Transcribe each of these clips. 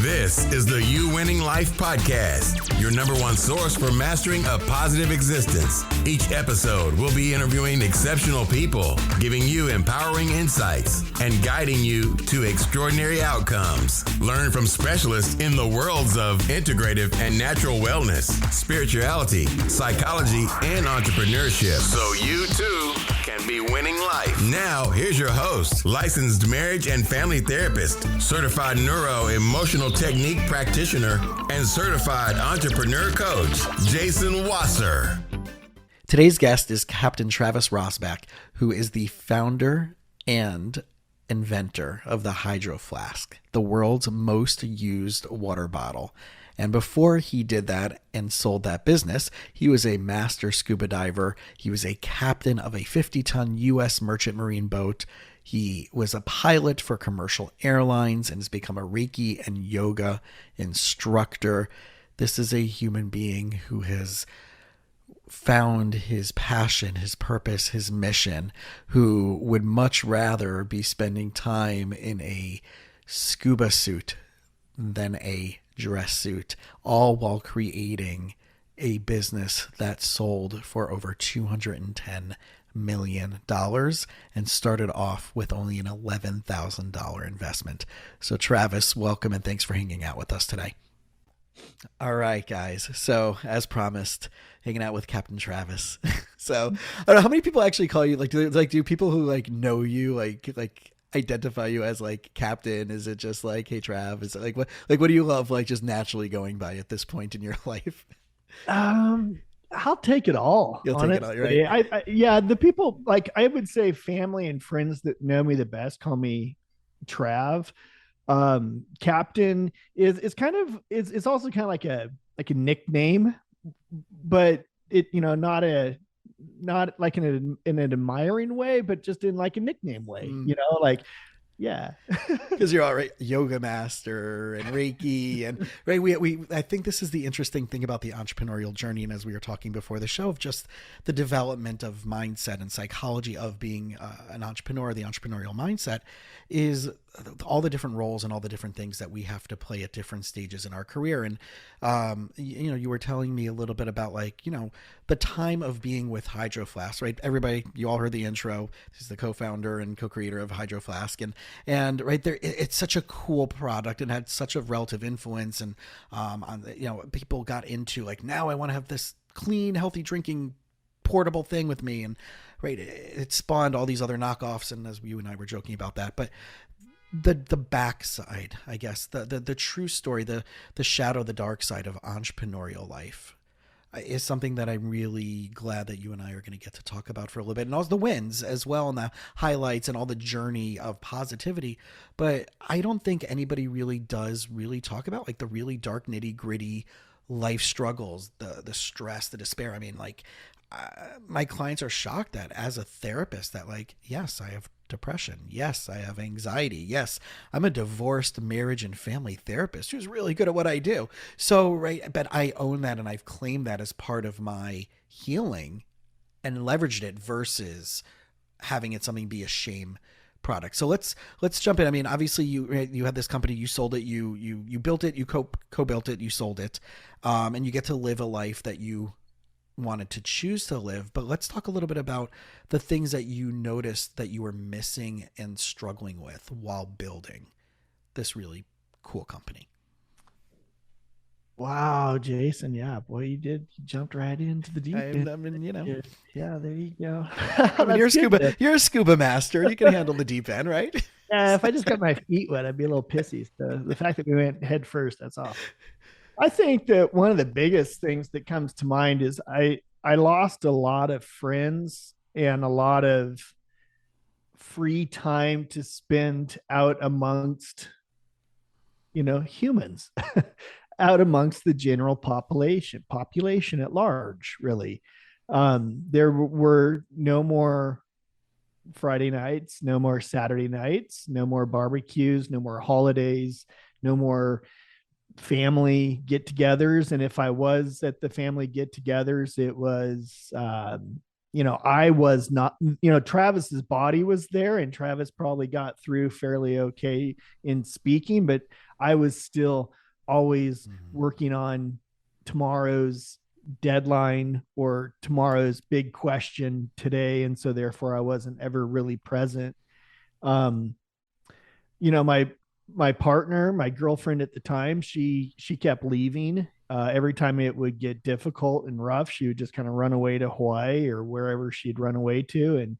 This is the You Winning Life Podcast, your number one source for mastering a positive existence. Each episode will be interviewing exceptional people, giving you empowering insights, and guiding you to extraordinary outcomes. Learn from specialists in the worlds of integrative and natural wellness, spirituality, psychology, and entrepreneurship, so you too can be winning life. Now, here's your host, licensed marriage and family therapist, certified neuro-emotional technique practitioner, and certified entrepreneur coach, Jason Wasser. Today's guest is Captain Travis Rosbach, who is the founder and inventor of the Hydro Flask, the world's most used water bottle. And before he did that and sold that business, he was a master scuba diver. He was a captain of a 50-ton U.S. merchant marine boat. He was a pilot for commercial airlines and has become a Reiki and yoga instructor. This is a human being who has found his passion, his purpose, his mission, who would much rather be spending time in a scuba suit than a dress suit, all while creating a business that sold for over $210 million and started off with only an $11,000 investment. So Travis, welcome and thanks for hanging out with us today. All right, guys. So as promised, hanging out with Captain Travis. So I don't know how many people actually call you, do people who know you, identify you as Captain? Is it just hey Trav? Is it what do you love just naturally going by at this point in your life? I'll take it all. You'll honestly. Take it all, right? Yeah, the people I would say family and friends that know me the best call me Trav. Captain is kind of it's also kind of like a nickname, but it not like in an admiring way, but just in a nickname way, yeah. Because you're all right, yoga master and Reiki and right. I think this is the interesting thing about the entrepreneurial journey. And as we were talking before the show, of just the development of mindset and psychology of being an entrepreneur, the entrepreneurial mindset is all the different roles and all the different things that we have to play at different stages in our career. And, you were telling me a little bit about the time of being with Hydro Flask, right? Everybody, you all heard the intro. This is the co-founder and co-creator of Hydro Flask. And right there, it's such a cool product and had such a relative influence. And, people got into now I want to have this clean, healthy drinking portable thing with me. And right, it spawned all these other knockoffs. And as you and I were joking about that, but the backside, I guess, the true story, the shadow, the dark side of entrepreneurial life is something that I'm really glad that you and I are going to get to talk about for a little bit, and also the wins as well, and the highlights and all the journey of positivity. But I don't think anybody really does talk about the really dark, nitty gritty life struggles, the stress, the despair. I mean, my clients are shocked that as a therapist that yes, I have depression. Yes, I have anxiety. Yes, I'm a divorced marriage and family therapist who's really good at what I do. So, right. But I own that and I've claimed that as part of my healing and leveraged it versus having it something be a shame product. So let's jump in. I mean, obviously you had this company, you sold it, you built it, you co-built it, you sold it, and you get to live a life that you wanted to choose to live. But let's talk a little bit about the things that you noticed that you were missing and struggling with while building this really cool company. Wow, Jason. Yeah, boy, you jumped right into the deep end. I mean, yeah, there you go. I mean, you're a scuba master. You can handle the deep end, right? Yeah, if I just got my feet wet, I'd be a little pissy. So the fact that we went head first, that's all. I think that one of the biggest things that comes to mind is I lost a lot of friends and a lot of free time to spend out amongst, humans, out amongst the general population at large, really. There were no more Friday nights, no more Saturday nights, no more barbecues, no more holidays, no more family get-togethers. And if I was at the family get-togethers, it was I was not, Travis's body was there and Travis probably got through fairly okay in speaking, but I was still always working on tomorrow's deadline or tomorrow's big question today. And so therefore I wasn't ever really present. Um, my partner, my girlfriend at the time, she kept leaving. Every time it would get difficult and rough, she would just kind of run away to Hawaii or wherever she'd run away to.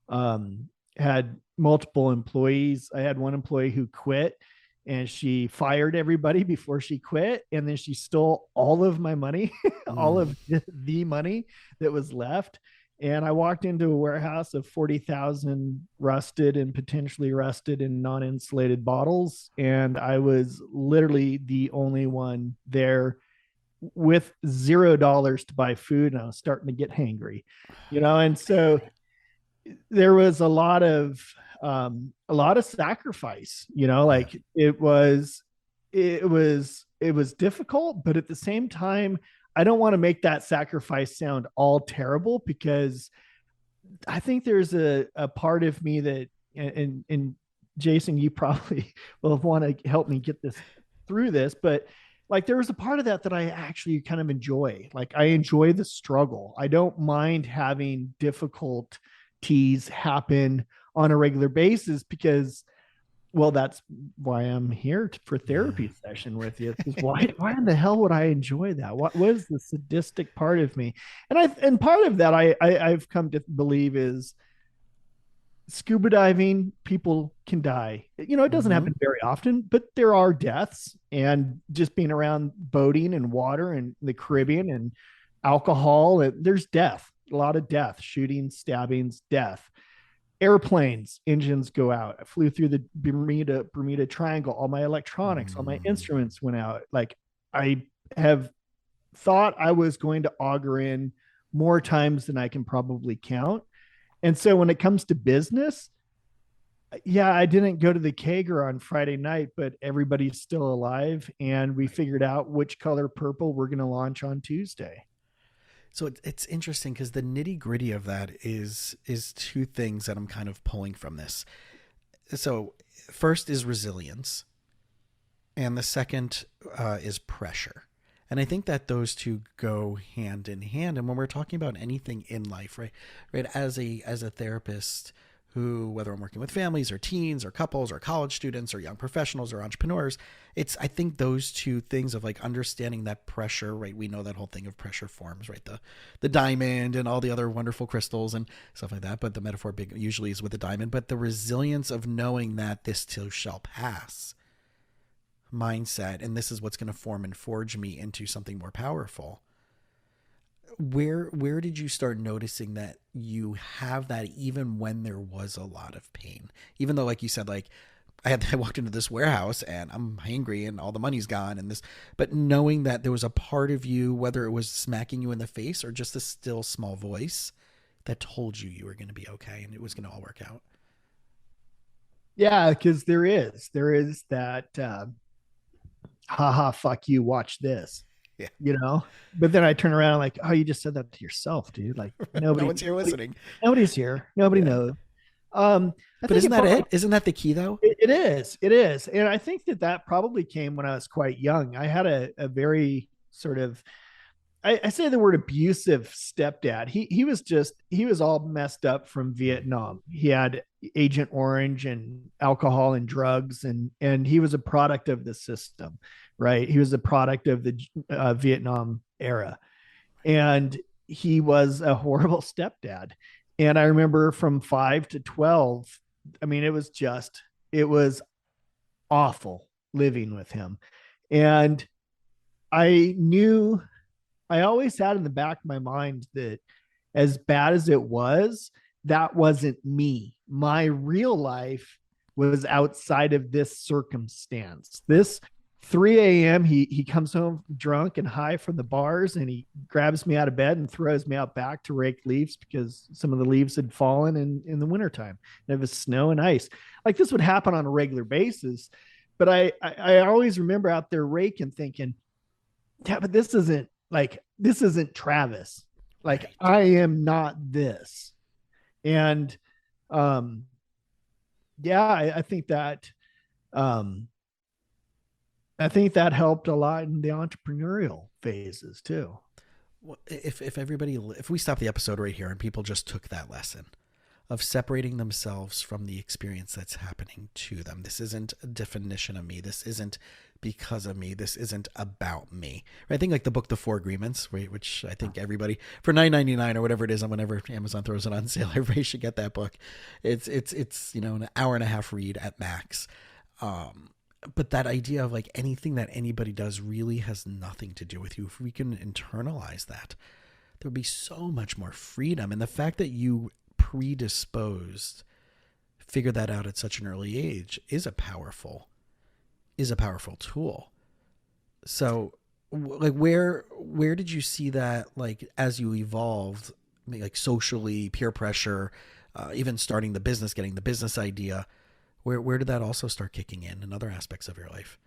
And had multiple employees. I had one employee who quit, and she fired everybody before she quit. And then she stole all of my money, all of the money that was left. And I walked into a warehouse of 40,000 rusted and potentially rusted and non-insulated bottles. And I was literally the only one there with $0 to buy food. And I was starting to get hangry, and so there was a lot of sacrifice, like it was difficult, but at the same time, I don't want to make that sacrifice sound all terrible, because I think there's a part of me that, and Jason, you probably will want to help me get this through this, but like there was a part of that I actually kind of enjoy. Like I enjoy the struggle. I don't mind having difficult happen on a regular basis, because that's why I'm here for therapy session with you. Why in the hell would I enjoy that? What is the sadistic part of me? And part of that I've come to believe is scuba diving. People can die. It doesn't happen very often, but there are deaths. And just being around boating and water and the Caribbean and alcohol, there's death. A lot of death, shootings, stabbings, death. Airplanes, engines go out. I flew through the Bermuda Triangle. All my electronics, all my instruments went out. Like I have thought I was going to auger in more times than I can probably count. And so when it comes to business, I didn't go to the Kager on Friday night, but everybody's still alive. And we figured out which color purple we're going to launch on Tuesday. So it's interesting because the nitty gritty of that is two things that I'm kind of pulling from this. So first is resilience, and the second is pressure. And I think that those two go hand in hand. And when we're talking about anything in life, right, as a therapist who, whether I'm working with families or teens or couples or college students or young professionals or entrepreneurs, I think those two things of like understanding that pressure, right? We know that whole thing of pressure forms, right? The diamond and all the other wonderful crystals and stuff like that. But the metaphor usually is with the diamond, but the resilience of knowing that this too shall pass mindset. And this is what's going to form and forge me into something more powerful. Where did you start noticing that you have that even when there was a lot of pain? Even though, like you said, like I walked into this warehouse and I'm hangry and all the money's gone and this, but knowing that there was a part of you, whether it was smacking you in the face or just a still small voice that told you you were going to be okay and it was going to all work out. Yeah, because there is that, haha, fuck you, watch this. Yeah. But then I turn around like, oh, you just said that to yourself, dude. Like no one's here listening. Nobody's here. Nobody knows. But isn't that it? Isn't that the key though? It is. And I think that probably came when I was quite young. I had a very sort of, I say the word abusive stepdad. He was all messed up from Vietnam. He had Agent Orange and alcohol and drugs, and he was a product of the system, right? He was a product of the Vietnam era, and he was a horrible stepdad. And I remember from 5 to 12, I mean, it was awful living with him. And I always had in the back of my mind that as bad as it was, that wasn't me. My real life was outside of this circumstance. This 3 a.m. He comes home drunk and high from the bars, and he grabs me out of bed and throws me out back to rake leaves because some of the leaves had fallen in the wintertime. And it was snow and ice. Like this would happen on a regular basis. But I always remember out there raking thinking, yeah, but this isn't Travis. Like right. I am not this. And I think that I think that helped a lot in the entrepreneurial phases too. Well, if we stop the episode right here and people just took that lesson of separating themselves from the experience that's happening to them. This isn't a definition of me. This isn't because of me. This isn't about me. I think like the book, The Four Agreements, right, which I think everybody for $9.99 or whatever it is, and whenever Amazon throws it on sale, everybody should get that book. It's an hour and a half read at max. But that idea of like anything that anybody does really has nothing to do with you. If we can internalize that, there would be so much more freedom. And the fact that you predisposed figure that out at such an early age is a powerful tool. So like where did you see that, like, as you evolved, like socially, peer pressure, even starting the business, getting the business idea, where did that also start kicking in other aspects of your life?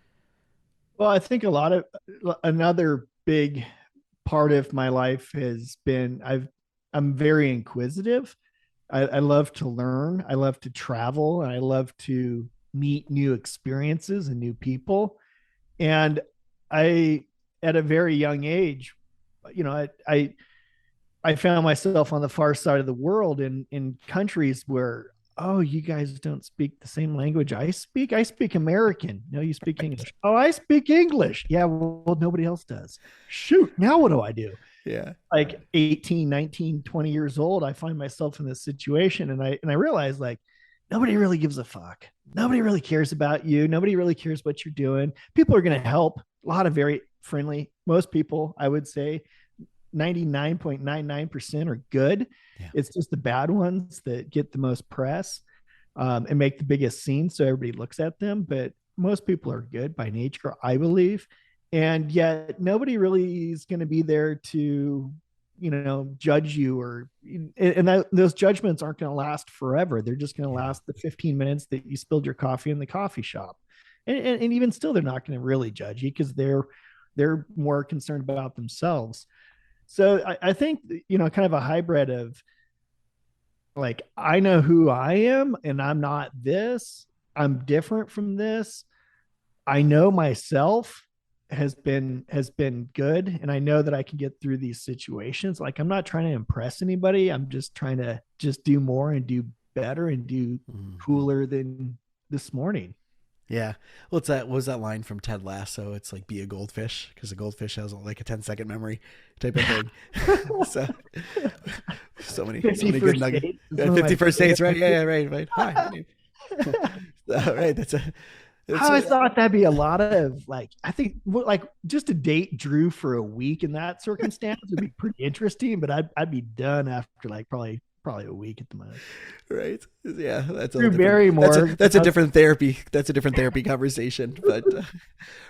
Well, I think another big part of my life has been, I'm very inquisitive. I love to learn. I love to travel, and I love to meet new experiences and new people. And at a very young age, I found myself on the far side of the world in countries where, oh, you guys don't speak the same language I speak. I speak American. No, you speak English. Oh, I speak English. Yeah, well, nobody else does. Shoot, now what do I do? Yeah. Like 18, 19, 20 years old, I find myself in this situation, and I realize, like, nobody really gives a fuck. Nobody really cares about you. Nobody really cares what you're doing. People are going to help. A lot of very friendly. Most people, I would say 99.99% are good. Yeah. It's just the bad ones that get the most press and make the biggest scene, so everybody looks at them. But most people are good by nature, I believe. And yet nobody really is going to be there to, judge you, those judgments aren't going to last forever. They're just going to last the 15 minutes that you spilled your coffee in the coffee shop. And even still, they're not going to really judge you because they're more concerned about themselves. So I think, kind of a hybrid of, like, I know who I am and I'm not this. I'm different from this. I know myself has been good, and I know that I can get through these situations. Like, I'm not trying to impress anybody. I'm just trying to do more and do better and do cooler than this morning. Yeah. Well, what was that line from Ted Lasso? It's like, be a goldfish, because a goldfish has like a 10-second memory type of thing. so many good nuggets. 51st dates, right? Yeah, right. Hi. Right. I thought that'd be a lot of, like, I think like just to date Drew for a week in that circumstance would be pretty interesting, but I'd be done after like probably a week at the most. Right. Yeah. That's a different therapy. That's a different therapy conversation, but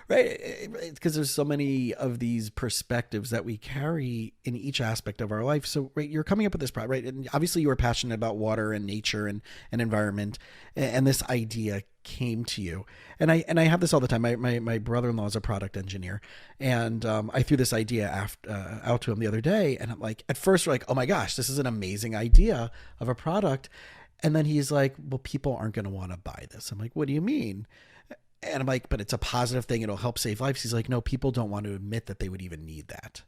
right. Because there's so many of these perspectives that we carry in each aspect of our life. So, right, you're coming up with this product, right? And obviously you were passionate about water and nature and environment, and this idea came to you. And I have this all the time. My brother-in-law is a product engineer, and I threw this idea out to him the other day, and I'm like, at first we're like, oh my gosh, this is an amazing idea of a product. And then he's like, well, people aren't going to want to buy this. I'm like, what do you mean? And I'm like, but it's a positive thing. It'll help save lives. He's like, no, people don't want to admit that they would even need that.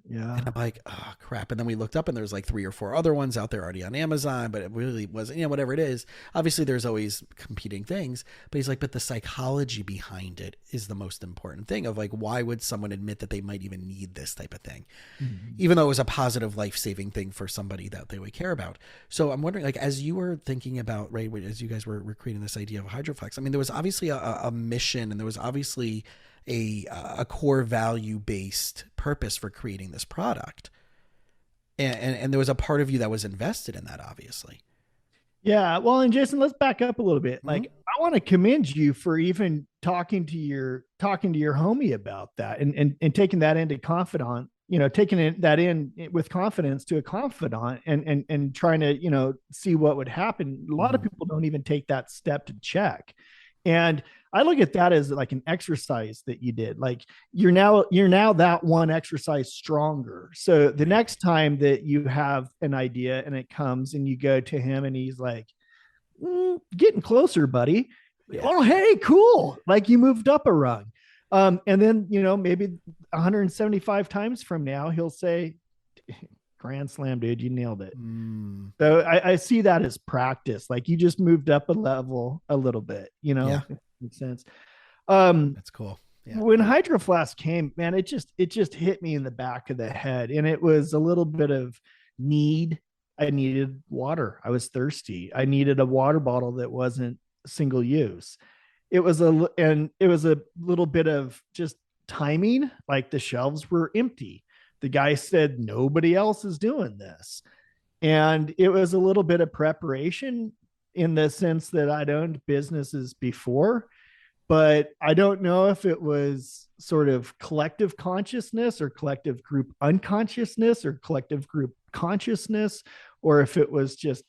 Yeah. And I'm like, oh crap. And then we looked up, and there's like 3 or 4 other ones out there already on Amazon, but it really wasn't, whatever it is. Obviously there's always competing things, but he's like, but the psychology behind it is the most important thing of like, why would someone admit that they might even need this type of thing? Mm-hmm. Even though it was a positive life-saving thing for somebody that they would care about. So I'm wondering, like, as you were thinking about, right, as you guys were creating this idea of Hydroflask, I mean, there was obviously a mission, and there was obviously a core value based purpose for creating this product. And there was a part of you that was invested in that, obviously. Yeah. Well, and Jason, let's back up a little bit. Mm-hmm. Like, I want to commend you for even talking to your homie about that and taking that into confidant, taking that in with confidence to a confidant and trying to, see what would happen. A lot of people don't even take that step to check. And I look at that as like an exercise that you did. Like, you're now that one exercise stronger. So the next time that you have an idea and it comes and you go to him and he's like, getting closer, buddy. Yeah. Oh, hey, cool. Like you moved up a rung. And then, maybe 175 times from now, he'll say, grand slam, dude, you nailed it. So I see that as practice. Like you just moved up a level a little bit, Yeah. Makes sense. That's cool. Yeah. When Hydro Flask came, man, it just hit me in the back of the head. And it was a little bit of need. I needed water. I was thirsty. I needed a water bottle that wasn't single use. It was a little bit of just timing. Like the shelves were empty. The guy said, nobody else is doing this. And it was a little bit of preparation in the sense that I'd owned businesses before, but I don't know if it was sort of collective consciousness or collective group unconsciousness or collective group consciousness, or if it was just,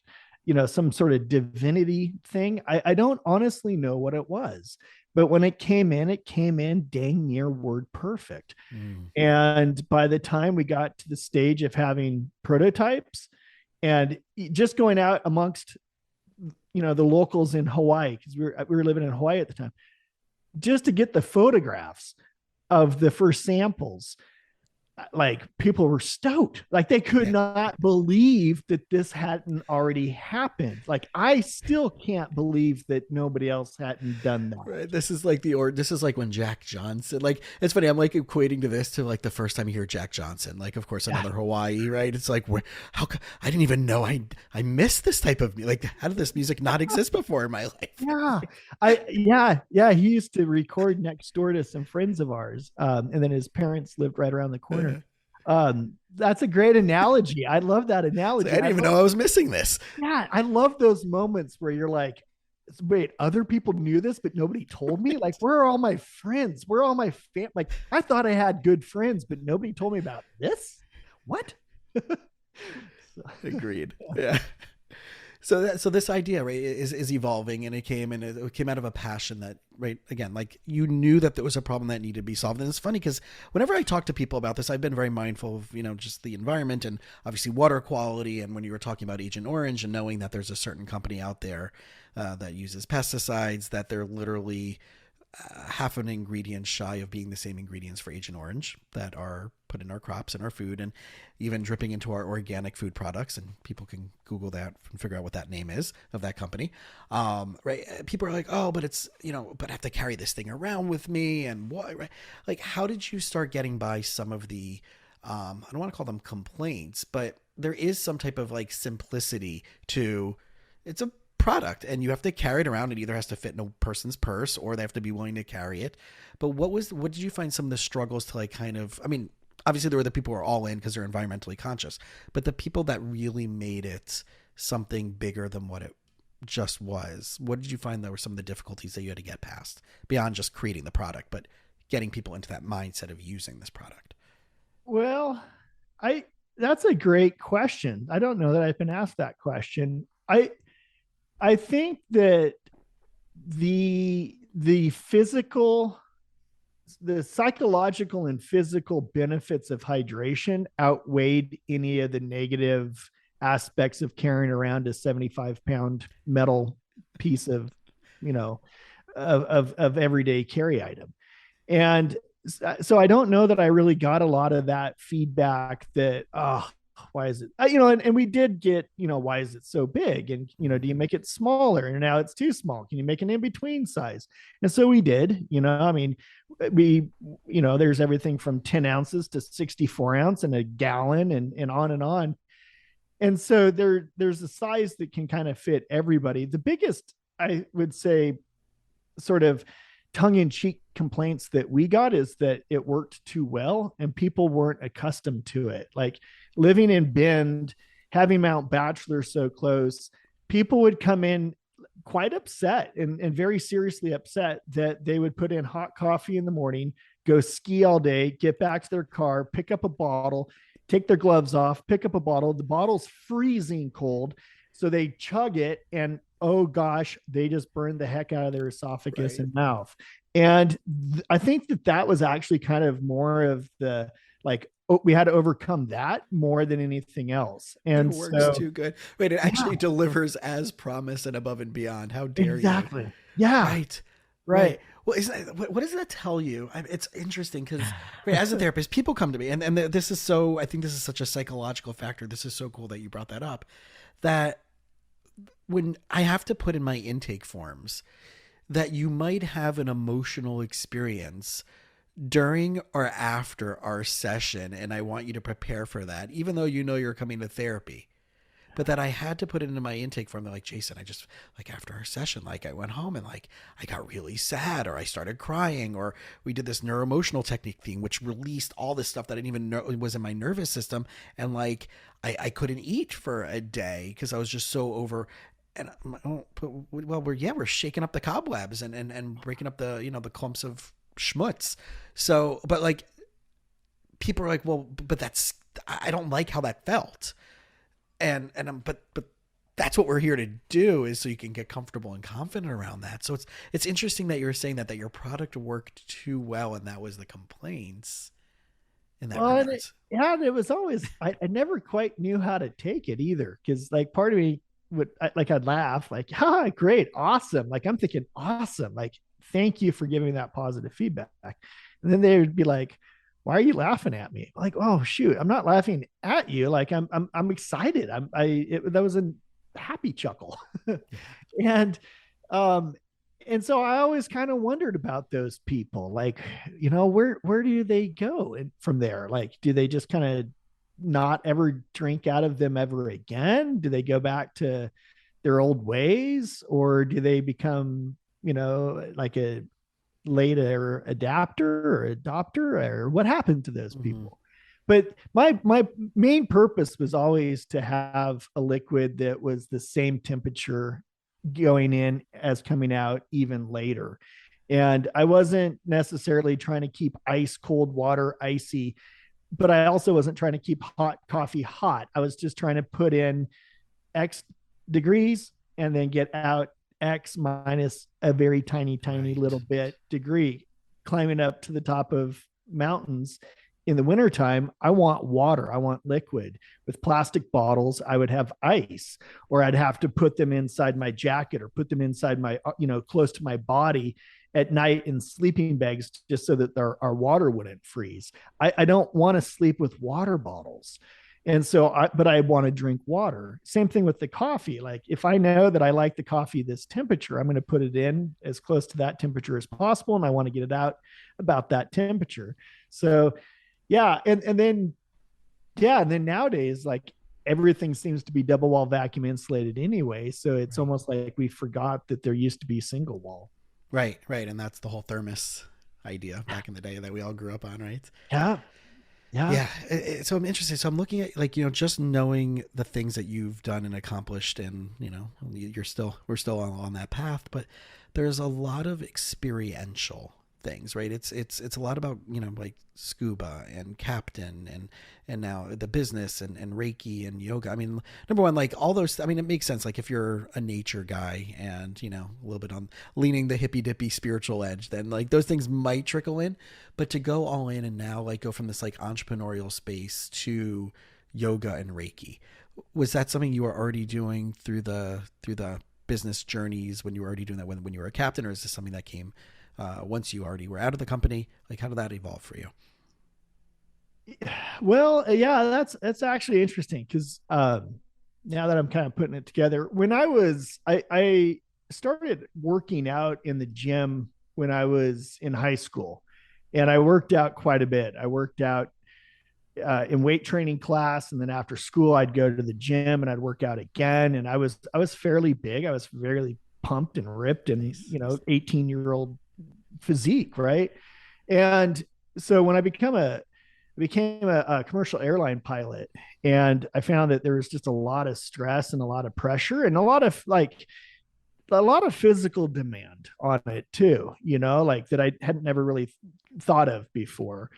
some sort of divinity thing. I don't honestly know what it was, but when it came in dang near word perfect. And by the time we got to the stage of having prototypes and just going out amongst, the locals in Hawaii, because we were living in Hawaii at the time, just to get the photographs of the first samples, like people were stoked. Like they could not believe that this hadn't already happened. Like I still can't believe that nobody else hadn't done that. Right. This is like this is like when Jack Johnson, like, it's funny. I'm like equating to this to like the first time you hear Jack Johnson, like, of course, another Hawaii, right? It's like, I didn't even know I missed this type of, like, how did this music not exist before in my life? Yeah. He used to record next door to some friends of ours. And then his parents lived right around the corner. That's a great analogy. I love that analogy. I didn't even know I was missing this. Yeah. I love those moments where you're like, wait, other people knew this, but nobody told me. Like, where are all my friends? Where are all my like, I thought I had good friends, but nobody told me about this. What? Agreed. Yeah. So this idea, right, is evolving, and it came out of a passion that, right, again, like you knew that there was a problem that needed to be solved. And it's funny because whenever I talk to people about this, I've been very mindful of, just the environment and obviously water quality. And when you were talking about Agent Orange and knowing that there's a certain company out there that uses pesticides, that they're literally half an ingredient shy of being the same ingredients for Agent Orange that are put in our crops and our food, and even dripping into our organic food products. And people can Google that and figure out what that name is of that company. Right. People are like, oh, but it's, but I have to carry this thing around with me. And what, right? Like, how did you start getting by some of the, I don't want to call them complaints, but there is some type of like simplicity to, it's a product and you have to carry it around. It either has to fit in a person's purse or they have to be willing to carry it. But what did you find some of the struggles to, like, kind of, I mean, obviously there were the people who are all in because they're environmentally conscious, but the people that really made it something bigger than what it just was, what did you find that were some of the difficulties that you had to get past beyond just creating the product, but getting people into that mindset of using this product? Well, that's a great question. I don't know that I've been asked that question. I think that the psychological and physical benefits of hydration outweighed any of the negative aspects of carrying around a 75-pound metal piece of, of everyday carry item. And so I don't know that I really got a lot of that feedback that, why is it, and we did get, why is it so big? And, do you make it smaller? And now it's too small. Can you make an in-between size? And so we did, I mean, there's everything from 10 ounces to 64 ounce and a gallon and on and on. And so there's a size that can kind of fit everybody. The biggest, I would say, sort of tongue-in-cheek complaints that we got is that it worked too well and people weren't accustomed to it. Like living in Bend, having Mount Bachelor so close, people would come in quite upset and very seriously upset that they would put in hot coffee in the morning, go ski all day, get back to their car, pick up a bottle, take their gloves off, pick up a bottle. The bottle's freezing cold. So they chug it and, oh gosh, they just burned the heck out of their esophagus and mouth. And I think that was actually kind of more of the like, oh, we had to overcome that more than anything else. And it works so, too good. Wait, it actually yeah, delivers as promised and above and beyond. How dare you? exactly. Yeah. Right. Right. Right. Well, what does that tell you? It's interesting because as a therapist, people come to me, and this is so. I think this is such a psychological factor. This is so cool that you brought that up. That when I have to put in my intake forms, that you might have an emotional experience during or after our session, and I want you to prepare for that, even though you know you're coming to therapy. But that I had to put it into my intake form. They're like, Jason, I just, like, after our session, like, I went home and, like, I got really sad, or I started crying, or we did this neuroemotional technique thing, which released all this stuff that I didn't even know was in my nervous system. And, like, I couldn't eat for a day because I was just so over. And I'm like, oh, well, we're shaking up the cobwebs and breaking up the, the clumps of schmutz. So, but, like, people are like, well, but I don't like how that felt. But that's what we're here to do, is so you can get comfortable and confident around that. So it's interesting that you're saying that your product worked too well, and that was the complaints in that regards. It was always, I never quite knew how to take it either. Cause like part of me I'd laugh like, great. Awesome. Like I'm thinking, awesome. Like, thank you for giving that positive feedback. And then they would be like, why are you laughing at me? Like, oh shoot, I'm not laughing at you. Like I'm excited. That was a happy chuckle. and, and so I always kind of wondered about those people, like, where do they go from there? Like, do they just kind of not ever drink out of them ever again? Do they go back to their old ways, or do they become, like a later adapter or adopter, or what happened to those people? But my main purpose was always to have a liquid that was the same temperature going in as coming out, even later. And I wasn't necessarily trying to keep ice cold water icy, but I also wasn't trying to keep hot coffee hot. I was just trying to put in X degrees and then get out X minus a very tiny little bit degree. Climbing up to the top of mountains in the wintertime, I want water. I want liquid. With plastic bottles, I would have ice, or I'd have to put them inside my jacket or put them inside my, close to my body at night in sleeping bags, just so that our water wouldn't freeze. I don't want to sleep with water bottles. And so, but I want to drink water. Same thing with the coffee. Like, if I know that I like the coffee this temperature, I'm going to put it in as close to that temperature as possible, and I want to get it out about that temperature. So, yeah, and then nowadays, like, everything seems to be double wall vacuum insulated anyway. So it's almost like we forgot that there used to be single wall. Right, and that's the whole thermos idea back in the day that we all grew up on, right? Yeah. So I'm interested. So I'm looking at, like, just knowing the things that you've done and accomplished, and we're still on that path, but there's a lot of experiential things, right? It's a lot about, like scuba and Captain and now the business and Reiki and yoga. I mean, number one, like all those, I mean, it makes sense. Like if you're a nature guy and, a little bit on leaning the hippy dippy spiritual edge, then like those things might trickle in, but to go all in and now like go from this like entrepreneurial space to yoga and Reiki, was that something you were already doing through the business journeys when you were already doing that when you were a captain, or is this something that came once you already were out of the company? Like, how did that evolve for you? Well, yeah, that's actually interesting, because now that I'm kind of putting it together, when I started working out in the gym when I was in high school, and I worked out quite a bit. I worked out in weight training class, and then after school I'd go to the gym and I'd work out again. And I was fairly big. I was fairly pumped and ripped, and 18-year-old physique, right? And so when I became a commercial airline pilot, and I found that there was just a lot of stress and a lot of pressure and a lot of physical demand on it too, like that I hadn't never really thought of before.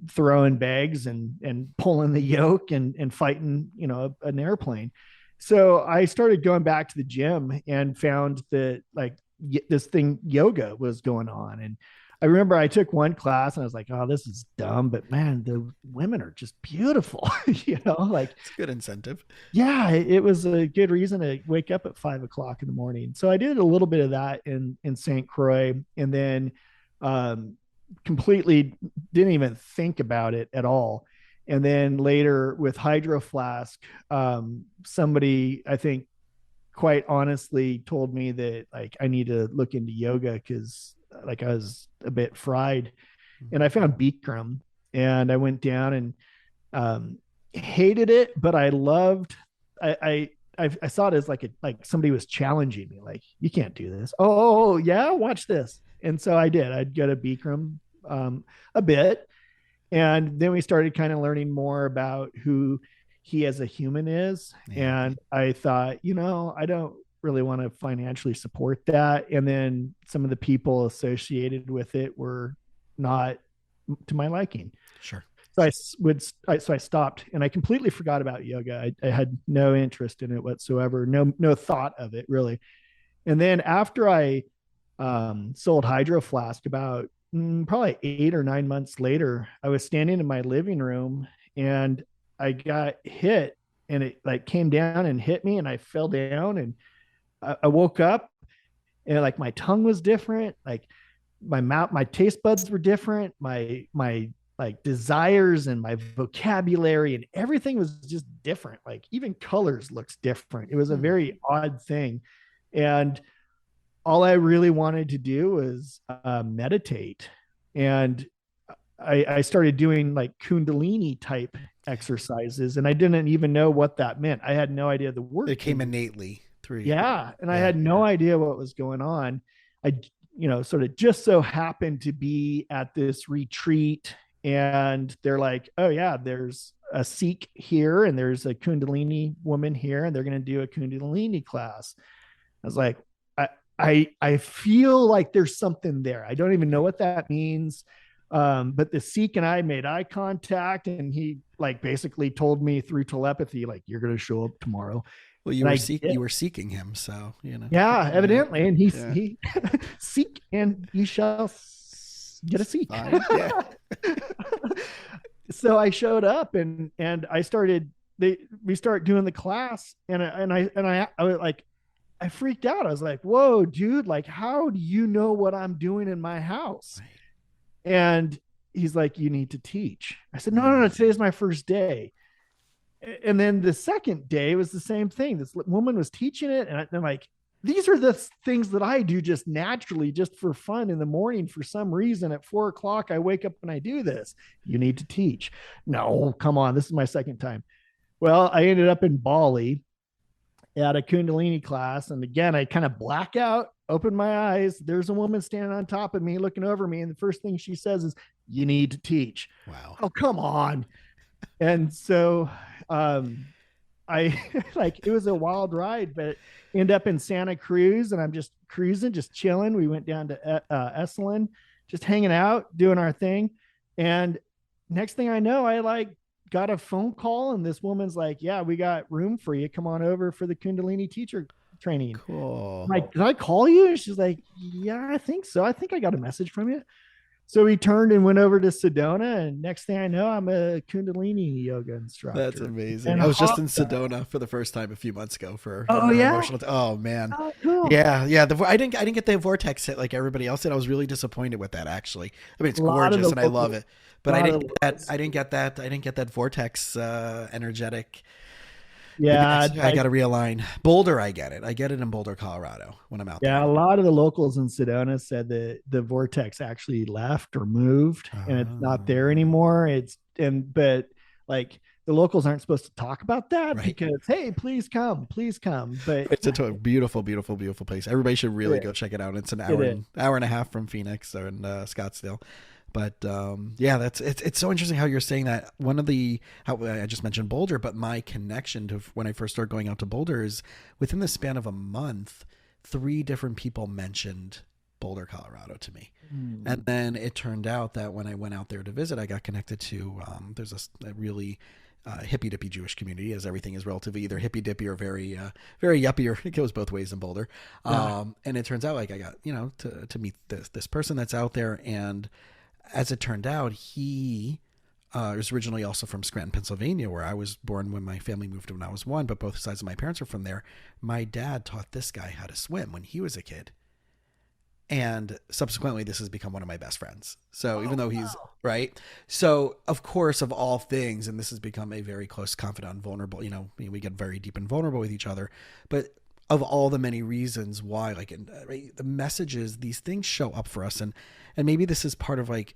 Throwing bags and pulling the yoke and fighting, an airplane. So I started going back to the gym and found that like this thing, yoga, was going on. And I remember I took one class and I was like, oh, this is dumb, but man, the women are just beautiful. Like It's a good incentive. yeah, it was a good reason to wake up at 5 o'clock in the morning. So I did a little bit of that in St. Croix, and then um, completely didn't even think about it at all. And then later with Hydro Flask, somebody I think quite honestly told me that like I need to look into yoga because like I was a bit fried, and I found Bikram, and I went down and hated it, but I loved. I saw it as like somebody was challenging me, like you can't do this. Oh yeah, watch this. And so I did. I'd go to Bikram a bit, and then we started kind of learning more about who he as a human is. Yeah. And I thought, I don't really want to financially support that. And then some of the people associated with it were not to my liking. Sure. So I stopped, and I completely forgot about yoga. I had no interest in it whatsoever. No thought of it really. And then after I sold Hydro Flask about probably 8 or 9 months later, I was standing in my living room and I got hit, and it like came down and hit me, and I fell down, and I woke up, and like my tongue was different. Like my mouth, my taste buds were different. My like desires and my vocabulary and everything was just different. Like even colors looks different. It was a very odd thing. And all I really wanted to do was meditate. And I started doing like kundalini type exercises, and I didn't even know what that meant. I had no idea the word. It came innately through you. Yeah. And I had no idea what was going on. I, sort of just so happened to be at this retreat, and they're like, oh yeah, there's a Sikh here and there's a kundalini woman here, and they're going to do a kundalini class. I was like, I feel like there's something there. I don't even know what that means. But the Sikh and I made eye contact, and he like basically told me through telepathy, like, you're going to show up tomorrow. Well, you were seeking him, so Yeah, evidently, and he seek, and you shall get a seek. Yeah. So I showed up, and I started. We start doing the class, and I was like, I freaked out. I was like, whoa, dude! Like, how do you know what I'm doing in my house? Right. And he's like, you need to teach. I said, no, today's my first day. And then the second day was the same thing. This woman was teaching it. And I'm like, these are the things that I do just naturally, just for fun in the morning. For some reason at 4 o'clock, I wake up and I do this. You need to teach. No, come on. This is my second time. Well, I ended up in Bali at a kundalini class. And again, I kind of black out, open my eyes. There's a woman standing on top of me, looking over me. And the first thing she says is, you need to teach. Wow. Oh, come on. And so I like, it was a wild ride, but end up in Santa Cruz, and I'm just cruising, just chilling. We went down to Esalen, just hanging out, doing our thing. And next thing I know, I like got a phone call, and this woman's like, yeah, we got room for you. Come on over for the Kundalini teacher training. Cool. I'm like, did I call you? And she's like, yeah, I think so. I think I got a message from you. So we turned and went over to Sedona, and next thing I know, I'm a Kundalini yoga instructor. That's amazing. And I was just in Sedona for the first time a few months ago for emotional. Oh man, cool. Yeah. I didn't get the vortex hit like everybody else did. I was really disappointed with that, actually. I mean, it's gorgeous and I love it, but I didn't get that vortex energetic. Yeah, I got to realign. Boulder, I get it. I get it in Boulder, Colorado when I'm out there. Yeah, a lot of the locals in Sedona said that the vortex actually left or moved, and it's not there anymore. But like the locals aren't supposed to talk about that, right? Because hey, please come. But it's a beautiful, beautiful, beautiful place. Everybody should really go check it out. It's an hour and a half from Phoenix or in Scottsdale. But it's so interesting how you're saying that. How I just mentioned Boulder, but my connection to when I first started going out to Boulder is within the span of a month, 3 different people mentioned Boulder, Colorado to me. And then it turned out that when I went out there to visit, I got connected to, there's a really hippy dippy Jewish community, as everything is relatively either hippy dippy or very very yuppie, or it goes both ways in Boulder. And it turns out like I got to meet this person that's out there, and as it turned out, he was originally also from Scranton, Pennsylvania, where I was born when my family moved when I was 1, but both sides of my parents are from there. My dad taught this guy how to swim when he was a kid. And subsequently, this has become one of my best friends. So even though he's right. So of course, of all things, and this has become a very close, confidant, vulnerable, we get very deep and vulnerable with each other, but of all the many reasons why, like the messages, these things show up for us. And maybe this is part of like,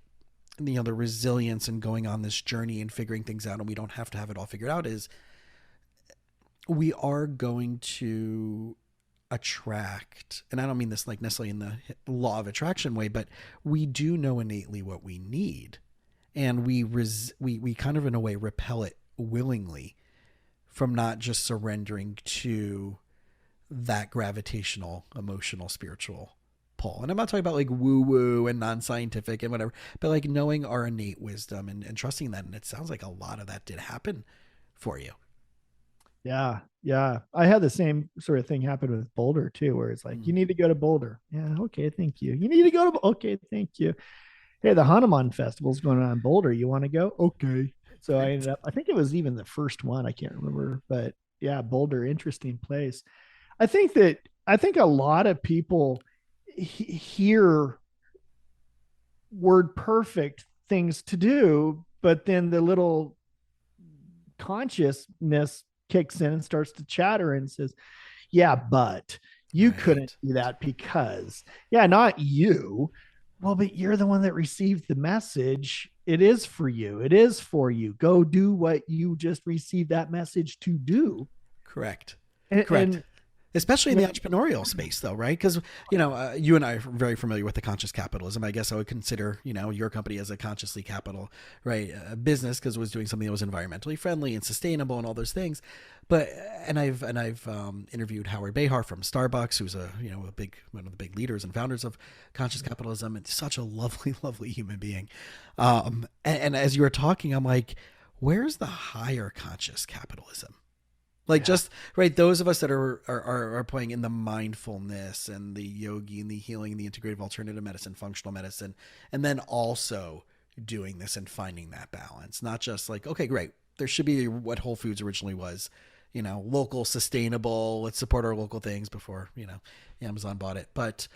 the resilience and going on this journey and figuring things out. And we don't have to have it all figured out, is we are going to attract, and I don't mean this like necessarily in the law of attraction way, but we do know innately what we need, and we kind of in a way repel it willingly from not just surrendering to that gravitational, emotional, spiritual pull. And I'm not talking about like woo woo and non-scientific and whatever, but like knowing our innate wisdom and trusting that. And it sounds like a lot of that did happen for you. Yeah. Yeah. I had the same sort of thing happen with Boulder too, where it's like, you need to go to Boulder. Yeah. Okay. Thank you. You need to go to, okay. Thank you. Hey, the Hanuman Festival's going on in Boulder. You want to go? Okay. So I ended up, I think it was even the first one. I can't remember, but yeah, Boulder, interesting place. I think a lot of people hear word perfect things to do, but then the little consciousness kicks in and starts to chatter and says, yeah, but you couldn't do that because, not you. Well, but you're the one that received the message. It is for you. It is for you. Go do what you just received that message to do. Correct. Correct. Especially in the entrepreneurial space, though, right? Because, you and I are very familiar with the conscious capitalism. I guess I would consider, your company as a consciously capital, right, business, because it was doing something that was environmentally friendly and sustainable and all those things. But I've interviewed Howard Behar from Starbucks, who's one of the big leaders and founders of conscious capitalism, and such a lovely, lovely human being. And as you were talking, I'm like, where's the higher conscious capitalism? Like just right, those of us that are playing in the mindfulness and the yogi and the healing and the integrative alternative medicine, functional medicine, and then also doing this and finding that balance. Not just like, okay, great, there should be what Whole Foods originally was, local, sustainable. Let's support our local things before Amazon bought it. But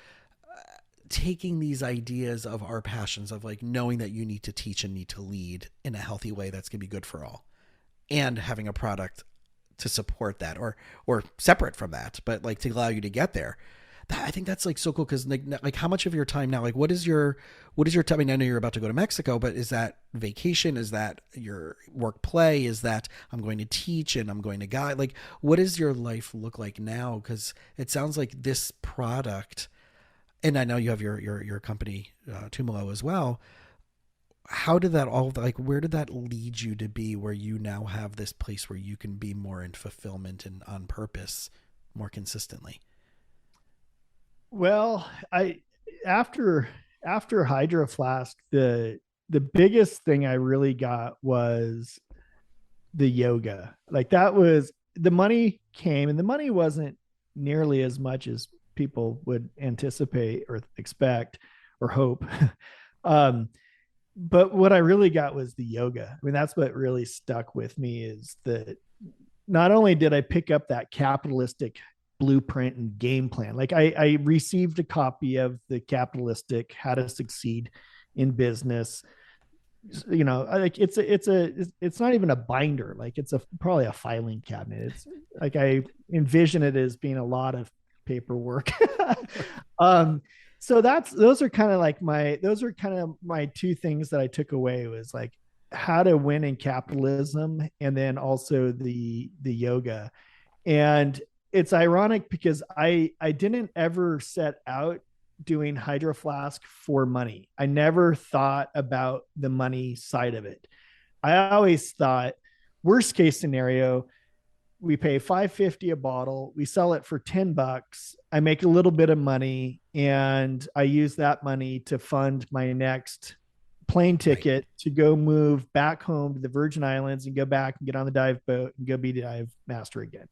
taking these ideas of our passions of like knowing that you need to teach and need to lead in a healthy way that's gonna be good for all, and having a product to support that or separate from that, but like to allow you to get there. I think that's like so cool. Cause like how much of your time now, like what is your time? I mean, I know you're about to go to Mexico, but is that vacation? Is that your work play? Is that I'm going to teach and I'm going to guide? Like, what does your life look like now? Cause it sounds like this product, and I know you have your company, Tumalo as well. How did that all, like, where did that lead you to be where you now have this place where you can be more in fulfillment and on purpose more consistently? Well, after Hydro Flask, the biggest thing I really got was the yoga. Like that was, the money came, and the money wasn't nearly as much as people would anticipate or expect or hope. But what I really got was the yoga. I mean, that's what really stuck with me, is that not only did I pick up that capitalistic blueprint and game plan, like I received a copy of the capitalistic How to Succeed in Business. Like it's not even a binder. Like it's probably a filing cabinet. It's like, I envision it as being a lot of paperwork. So those are kind of my two things that I took away, was like how to win in capitalism, and then also the yoga. And it's ironic because I didn't ever set out doing Hydro Flask for money. I never thought about the money side of it. I always thought, worst case scenario, we pay $5.50 a bottle. We sell it for $10. I make a little bit of money, and I use that money to fund my next plane ticket to go move back home to the Virgin Islands and go back and get on the dive boat and go be the dive master again.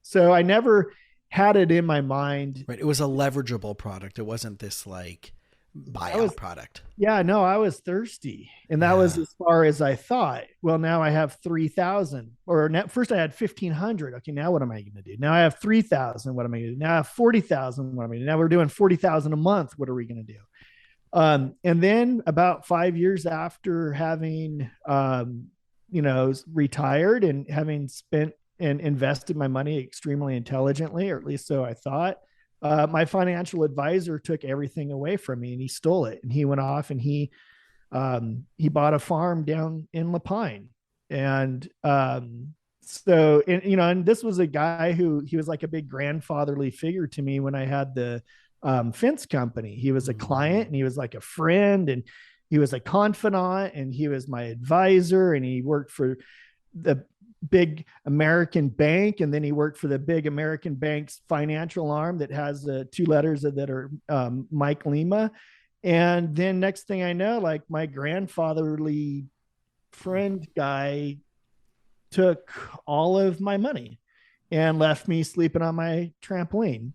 So I never had it in my mind. Right. It was a leverageable product. It wasn't this like buyout product. Yeah, no, I was thirsty. And that was as far as I thought. Well, now I have 3,000 or first I had 1,500. Okay. Now what am I going to do? Now I have 3,000. What am I going to do? Now I have 40,000. What am I going to do? Now we're doing 40,000 a month. What are we going to do? And then about 5 years after having, retired and having spent and invested my money extremely intelligently, or at least so I thought, my financial advisor took everything away from me and he stole it. And he went off and he bought a farm down in La Pine. And, and this was a guy he was like a big grandfatherly figure to me when I had the fence company. He was a client and he was like a friend and he was a confidant and he was my advisor, and he worked for the big American bank. And then he worked for the big American bank's financial arm that has 2 letters that are Mike Lima. And then next thing I know, like my grandfatherly friend guy took all of my money and left me sleeping on my trampoline.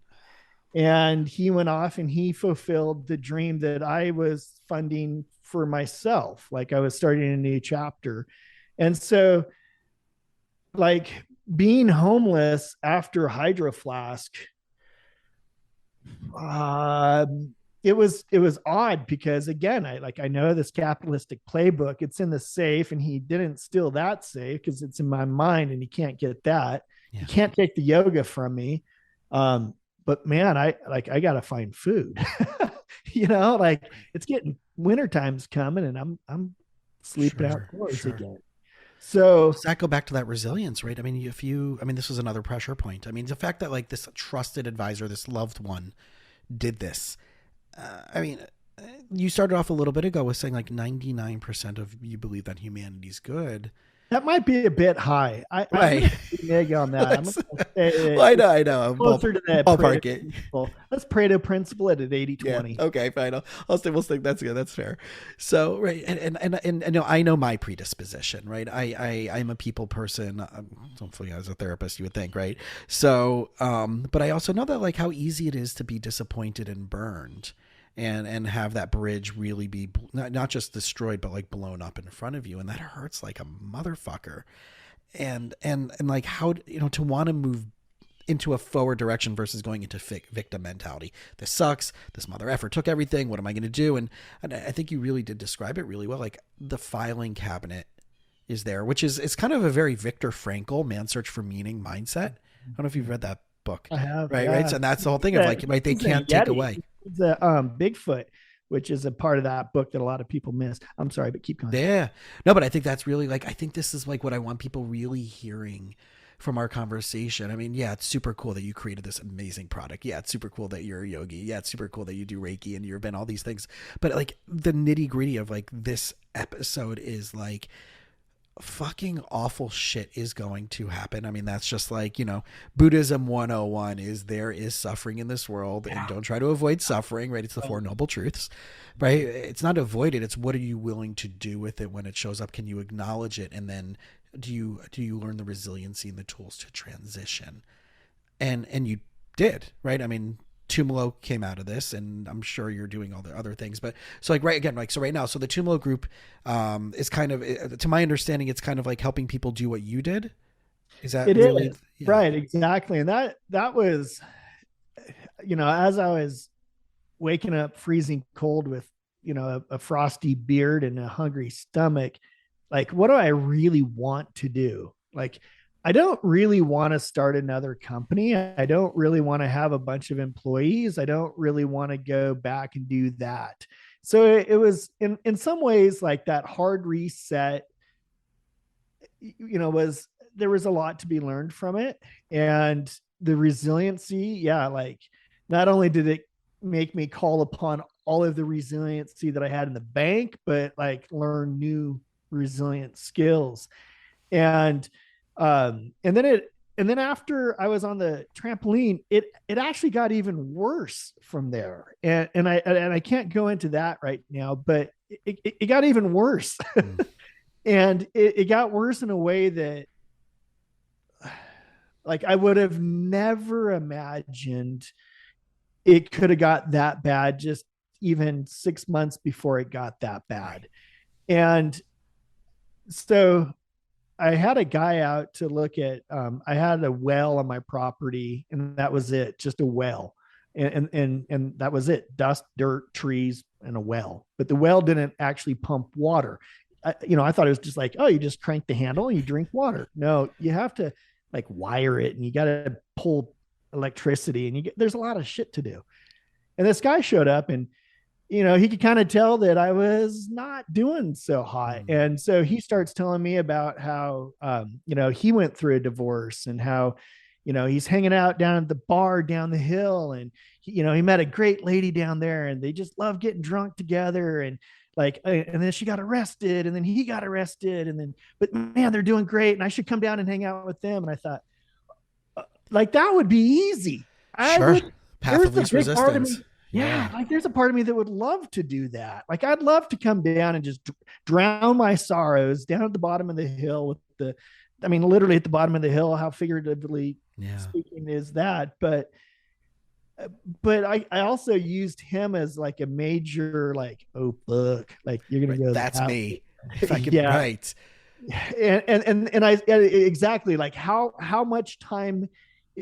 And he went off and he fulfilled the dream that I was funding for myself. Like I was starting a new chapter. And so like being homeless after Hydro Flask, it was odd because again, I know this capitalistic playbook, it's in the safe, and he didn't steal that safe because it's in my mind and he can't get that. Yeah. He can't take the yoga from me. But man, I got to find food, it's getting wintertime's coming and I'm sleeping outdoors again. So does that go back to that resilience, right? I mean, this was another pressure point. I mean, the fact that like this trusted advisor, this loved one did this, you started off a little bit ago with saying like 99% of you believe that humanity's good. That might be a bit high. I'm egg on that. I know. I'm closer to that ballpark it. Let's Pareto principle at 80-20. Yeah, okay, fine. We'll think that's good. That's fair. So right, and I know my predisposition, right? I'm a people person. Hopefully, as a therapist, you would think, right? So, but I also know that like how easy it is to be disappointed and burned. And have that bridge really be not just destroyed, but like blown up in front of you. And that hurts like a motherfucker. And like how, to want to move into a forward direction versus going into victim mentality. This sucks. This mother effer took everything. What am I going to do? And I think you really did describe it really well. Like the filing cabinet is there, which is kind of a very Viktor Frankl Man's Search for Meaning mindset. I don't know if you've read that book. I have. Right. Yeah. Right. So that's the whole thing of like, right, they can't take away. It's a Bigfoot, which is a part of that book that a lot of people miss. I'm sorry, but keep going. Yeah. No, but I think that's really like, I think this is like what I want people really hearing from our conversation. I mean, yeah, it's super cool that you created this amazing product. Yeah, it's super cool that you're a yogi. Yeah, it's super cool that you do Reiki and you've been all these things. But like the nitty gritty of like this episode is like, fucking awful shit is going to happen. I mean, that's just like, Buddhism 101 is there is suffering in this world, and don't try to avoid suffering, right? It's the Four Noble Truths, right? It's not avoid it. It's what are you willing to do with it when it shows up? Can you acknowledge it? And then do you learn the resiliency and the tools to transition? And you did, right? I mean, Tumalo came out of this, and I'm sure you're doing all the other things, but so like, right again, like, so right now, so the Tumalo group, is kind of, to my understanding, it's kind of like helping people do what you did. Is that really? Is. Yeah. Right. Exactly. And that was, as I was waking up freezing cold with, a frosty beard and a hungry stomach, like, what do I really want to do? Like, I don't really want to start another company. I don't really want to have a bunch of employees. I don't really want to go back and do that. So it was in some ways like that hard reset, there was a lot to be learned from it. And the resiliency, like not only did it make me call upon all of the resiliency that I had in the bank, but like learn new resilient skills. And then after I was on the trampoline, it actually got even worse from there. And I can't go into that right now, but it got even worse. And it got worse in a way that, like, I would have never imagined it could have got that bad just even 6 months before it got that bad. And so I had a guy out to look at, I had a well on my property, and that was it, just a well. And that was it, dust, dirt, trees, and a well. But the well didn't actually pump water. I thought it was just like, oh, you just crank the handle and you drink water. No, you have to like wire it, and you got to pull electricity, and there's a lot of shit to do. And this guy showed up, and he could kind of tell that I was not doing so hot. And so he starts telling me about how, he went through a divorce, and how, he's hanging out down at the bar down the hill, and he met a great lady down there, and they just love getting drunk together. And and then she got arrested, and then he got arrested, but man, they're doing great. And I should come down and hang out with them. And I thought, like, that would be easy. Sure. Path of least resistance. Yeah. Like, there's a part of me that would love to do that. Like, I'd love to come down and just drown my sorrows down at the bottom of the hill literally at the bottom of the hill. How figuratively speaking is that? But I also used him as like a major, like, oh, look, like, you're going to go. That's me. If I could, right. And I, exactly, like how much time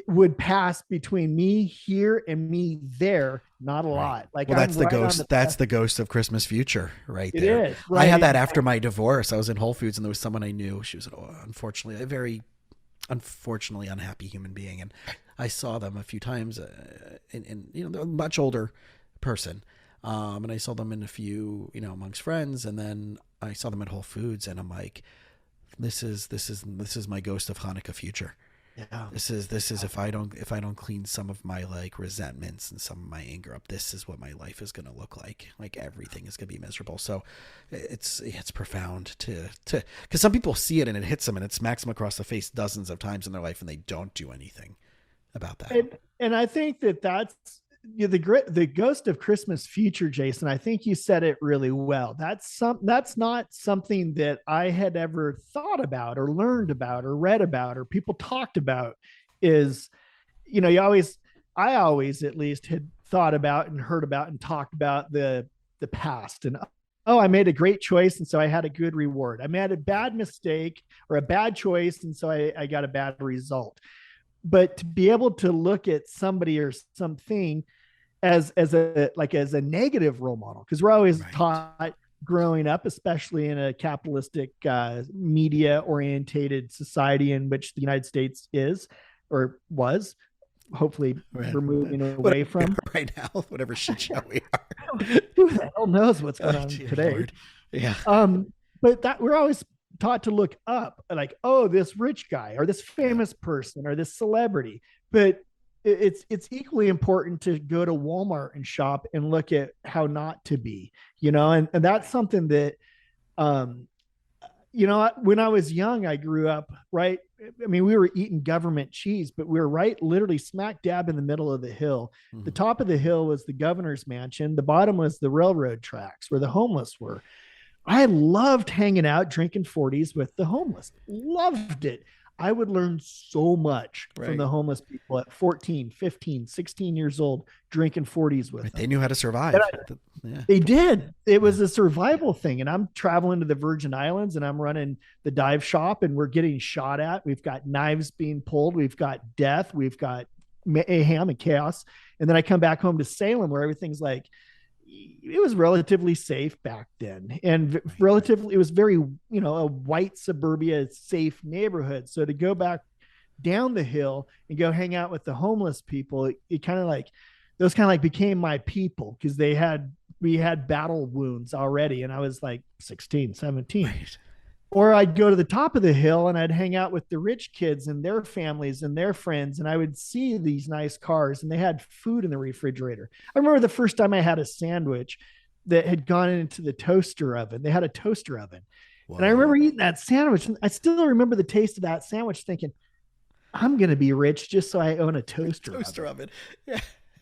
would pass between me here and me there? Not a lot. Like, well, that's the ghost. That's the ghost of Christmas future right there. It is. Right? I had that after my divorce. I was in Whole Foods, and there was someone I knew. She was, unfortunately, a very unfortunately unhappy human being. And I saw them a few times, and they're a much older person. And I saw them in a few, amongst friends. And then I saw them at Whole Foods, and I'm like, this is my ghost of Hanukkah future. Yeah. This is if I don't clean some of my like resentments and some of my anger up, this is what my life is going to look like. Like, everything is going to be miserable. So it's profound to because some people see it and it hits them and it smacks them across the face dozens of times in their life, and they don't do anything about that. And I think that's the ghost of Christmas future, Jason. I think you said it really well. That's not something that I had ever thought about or learned about or read about or people talked about. Is, I always at least had thought about and heard about and talked about the past, and I made a great choice, and so I had a good reward. I made a bad mistake or a bad choice, and so I got a bad result. But to be able to look at somebody or something as a negative role model, because we're always taught growing up, especially in a capitalistic, media orientated society in which the United States is or was, hopefully we're moving away from right now, whatever shit show we are. Who the hell knows what's going on today? Lord. Yeah. But that we're always taught to look up, like, oh, this rich guy or this famous person or this celebrity. But it's equally important to go to Walmart and shop and look at how not to be, and that's something that, when I was young, I grew up, right? I mean, we were eating government cheese, but we were literally smack dab in the middle of the hill. Mm-hmm. The top of the hill was the governor's mansion. The bottom was the railroad tracks where the homeless were. I loved hanging out, drinking 40s with the homeless. Loved it. I would learn so much from the homeless people at 14, 15, 16 years old, drinking 40s with them. They knew how to survive. They did. It was a survival thing. And I'm traveling to the Virgin Islands, and I'm running the dive shop, and we're getting shot at. We've got knives being pulled. We've got death. We've got mayhem and chaos. And then I come back home to Salem, where everything's like, it was relatively safe back then, and it was very, a white suburbia safe neighborhood. So to go back down the hill and go hang out with the homeless people, it kind of like, those kind of like became my people, because we had battle wounds already. And I was like 16, 17. Right. Or I'd go to the top of the hill and I'd hang out with the rich kids and their families and their friends. And I would see these nice cars, and they had food in the refrigerator. I remember the first time I had a sandwich that had gone into the toaster oven. They had a toaster oven. Wow. And I remember eating that sandwich, and I still remember the taste of that sandwich, thinking, I'm going to be rich just so I own a toaster oven. Yeah.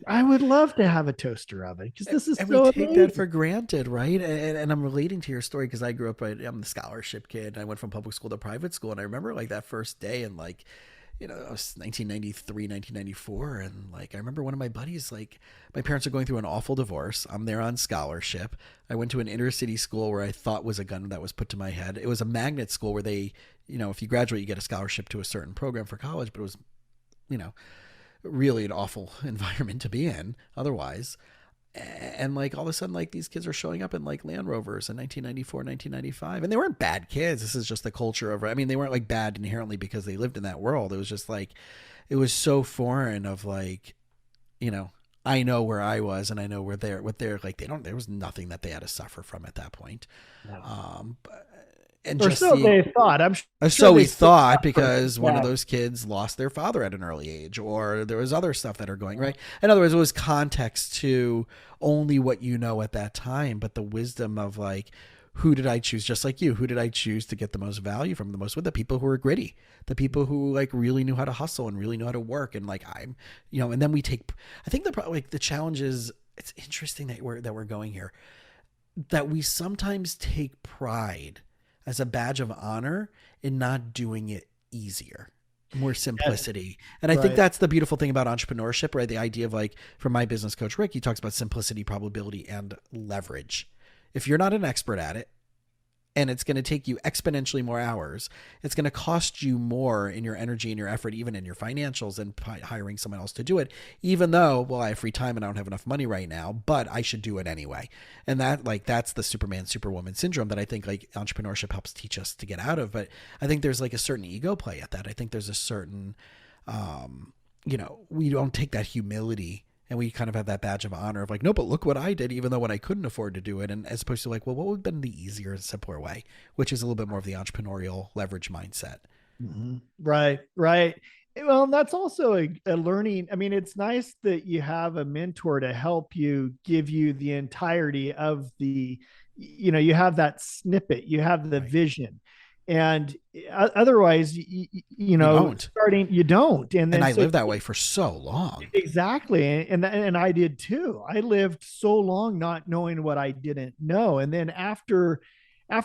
I would love to have a toaster oven because this is And we so take that for amazing. granted, right? And I'm relating to your story because I grew up, right, I'm the scholarship kid. I went from public school to private school. And I remember like that first day and like, it was 1993, 1994. And like, I remember one of my buddies, like my parents are going through an awful divorce. I'm there on scholarship. I went to an inner city school where I thought was a gun that was put to my head. It was a magnet school where they, if you graduate, you get a scholarship to a certain program for college, but it was, you know, really an awful environment to be in otherwise. And like all of a sudden, like these kids are showing up in like Land Rovers in 1994, 1995. And they weren't bad kids. This is just the culture of, I mean, they weren't like bad inherently because they lived in that world. It was just like, it was so foreign of like, I know where I was and I know what they're like, there was nothing that they had to suffer from at that point. No. And Or just so they thought. I'm sure so they we still thought suffer. because one of Yeah. those kids lost their father at an early age, or there was other stuff that are going right. In other words, it was context to only what you know at that time, but the wisdom of like, who did I choose? Just like you, who did I choose to get the most value from the most? With the people who were gritty, the people who like really knew how to hustle and really knew how to work, and like and then we take. I think the challenge is it's interesting that we're going here, that we sometimes take pride as a badge of honor in not doing it easier, more simplicity. And I think Right. that's the beautiful thing about entrepreneurship, right? The idea of like, from my business coach, Rick, he talks about simplicity, probability, and leverage. If you're not an expert at it, and it's going to take you exponentially more hours, it's going to cost you more in your energy and your effort, even in your financials, and hiring someone else to do it, even though, well, I have free time and I don't have enough money right now, but I should do it anyway. And that's the Superman, Superwoman syndrome that I think like entrepreneurship helps teach us to get out of. But I think there's like a certain ego play at that. I think there's a certain, we don't take that humility, and we kind of have that badge of honor of like, no, but look what I did, even though when I couldn't afford to do it. And as opposed to like, well, what would have been the easier and simpler way, which is a little bit more of the entrepreneurial leverage mindset. Mhm. Right, right. Well, and that's also a learning. I mean, it's nice that you have a mentor to help you give you the entirety of you have that snippet, you have the Right. vision. And otherwise, You don't. starting, you don't. And And then I so lived that way for so long. exactly. And I did too. I lived so long not knowing what I didn't know. And then after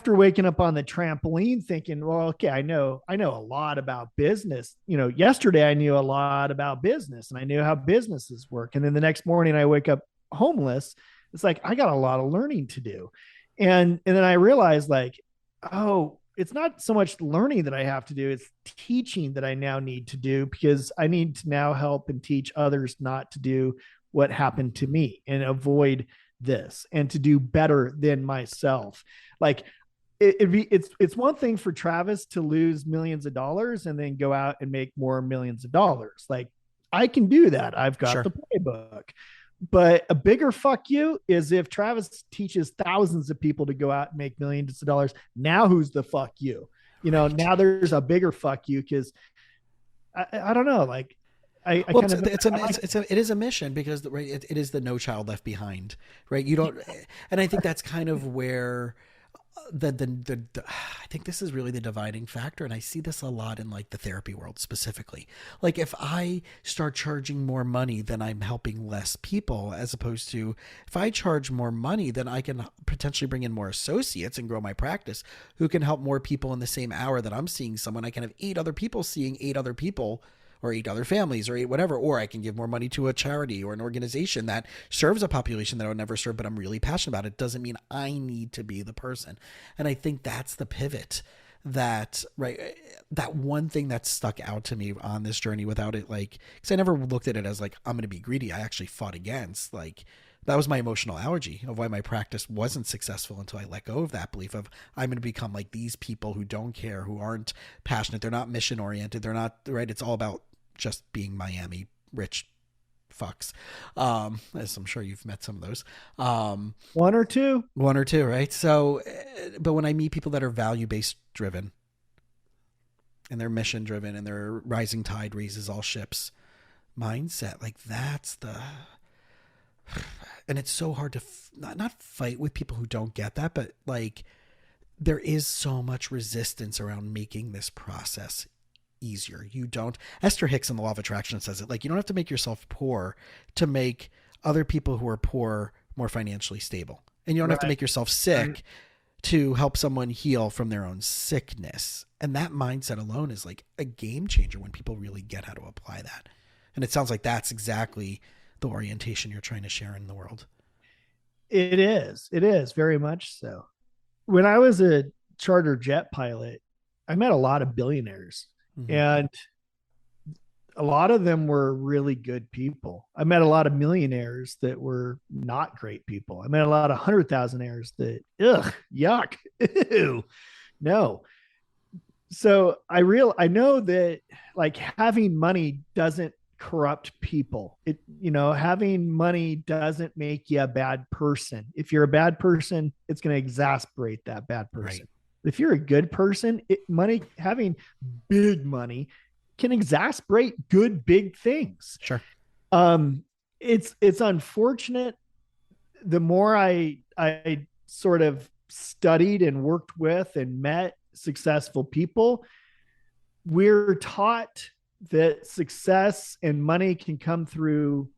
waking up on the trampoline thinking, well, okay, I know a lot about business. Yesterday I knew a lot about business and I knew how businesses work. And then the next morning I wake up homeless. It's like I got a lot of learning to do. And then I realized like, oh, it's not so much learning that I have to do, it's teaching that I now need to do because I need to now help and teach others not to do what happened to me and avoid this and to do better than myself. Like it's one thing for Travis to lose millions of dollars and then go out and make more millions of dollars. Like I can do that. I've got Sure. the playbook. But a bigger fuck you is if Travis teaches thousands of people to go out and make millions of dollars. Now who's the fuck you? Right. Now there's a bigger fuck you because I don't know. Like I Well, kind of it is a mission because right, it is the no child left behind, right? You don't, and I think that's kind of where I think this is really the dividing factor, and I see this a lot in like the therapy world specifically. Like if I start charging more money, then I'm helping less people, as opposed to if I charge more money, then I can potentially bring in more associates and grow my practice who can help more people in the same hour that I'm seeing someone. I can have 8 other people seeing 8 other people, or 8 other families, or 8 whatever, or I can give more money to a charity or an organization that serves a population that I would never serve, but I'm really passionate about it. Doesn't mean I need to be the person. And I think that's the pivot that one thing that stuck out to me on this journey without it, like, because I never looked at it as like, I'm going to be greedy. I actually fought against, like, that was my emotional allergy of why my practice wasn't successful until I let go of that belief of I'm going to become like these people who don't care, who aren't passionate. They're not mission oriented. They're not right. It's all about just being Miami rich fucks. As I'm sure you've met some of those. one or two. One or two, right? So, but when I meet people that are value-based driven and they're mission driven and their rising tide raises all ships mindset, like that's and it's so hard to not fight with people who don't get that, but like there is so much resistance around making this process easier. You don't, Esther Hicks in the Law of Attraction says it, like, you don't have to make yourself poor to make other people who are poor more financially stable. And you don't have to make yourself sick to help someone heal from their own sickness. And that mindset alone is like a game changer when people really get how to apply that. And it sounds like that's exactly the orientation you're trying to share in the world. It is very much so. When I was a charter jet pilot, I met a lot of billionaires, and a lot of them were really good people. I met a lot of millionaires that were not great people. I met a lot of 100,000aires that, yuck, ew, no. So I know that like having money doesn't corrupt people. Having money doesn't make you a bad person. If you're a bad person, it's going to exasperate that bad person. Right. If you're a good person, having big money can exasperate good big things. Sure. It's unfortunate. The more I sort of studied and worked with and met successful people, we're taught that success and money can come through,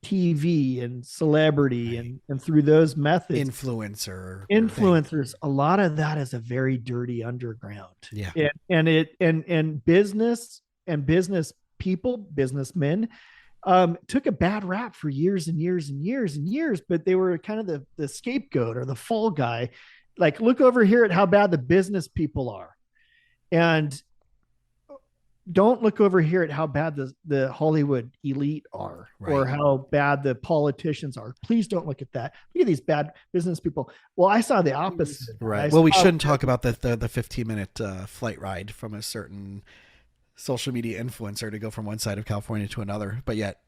TV and celebrity and through those methods. Influencers. A lot of that is a very dirty underground. Yeah. And business and business people, businessmen, took a bad rap for years and years and years and years, but they were kind of the scapegoat or the fall guy. Like, look over here at how bad the business people are. And don't look over here at how bad the Hollywood elite are, or how bad the politicians are. Please don't look at that. Look at these bad business people. Well, I saw the opposite. Right. Well, we shouldn't talk about the 15-minute flight ride from a certain social media influencer to go from one side of California to another, but yet,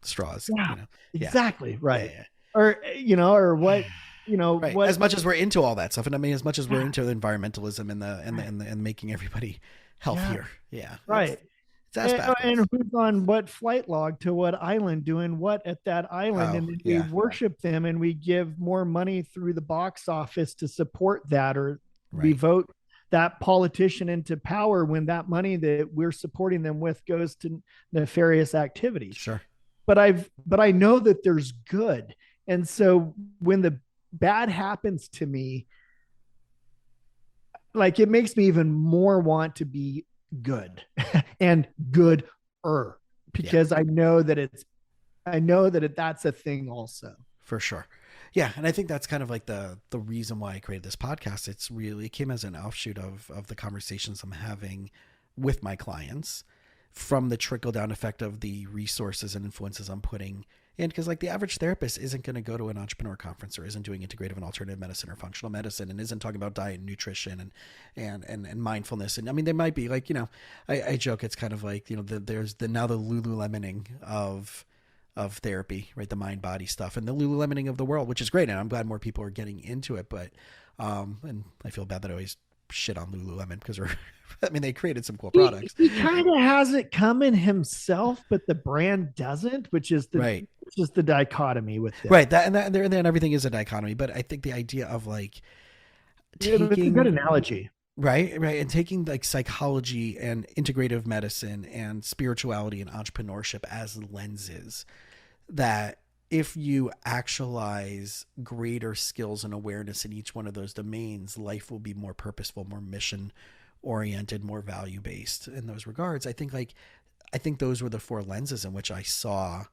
straws. Yeah, exactly. Right. Yeah. Or what. Right. What, as much as we're into all that stuff, and I mean, as much as we're into the environmentalism and making everybody healthier. Yeah. Right. And who's on what flight log to what island doing what at that island. And we worship them and we give more money through the box office to support that, or we vote that politician into power when that money that we're supporting them with goes to nefarious activities. Sure. But I know that there's good. And so when the bad happens to me, like, it makes me even more want to be good and gooder, because I know that that's a thing also. For sure. Yeah. And I think that's kind of like the reason why I created this podcast. It came as an offshoot of the conversations I'm having with my clients, from the trickle down effect of the resources and influences I'm putting in. Because like the average therapist isn't going to go to an entrepreneur conference, or isn't doing integrative and alternative medicine or functional medicine, and isn't talking about diet and nutrition and mindfulness. And I mean, they might be like, I joke, it's kind of like, there's now the Lululemoning of therapy, right? The mind body stuff and the Lululemoning of the world, which is great. And I'm glad more people are getting into it. But, and I feel bad that I always shit on Lululemon because they created some cool products. He kind of has it coming himself, but the brand doesn't, which is the dichotomy with them. Right. And everything is a dichotomy. But I think the idea of like taking, it's a good analogy. Right. And taking like psychology and integrative medicine and spirituality and entrepreneurship as lenses, that if you actualize greater skills and awareness in each one of those domains, life will be more purposeful, more mission oriented, more value based in those regards. I think those were the four lenses in which I saw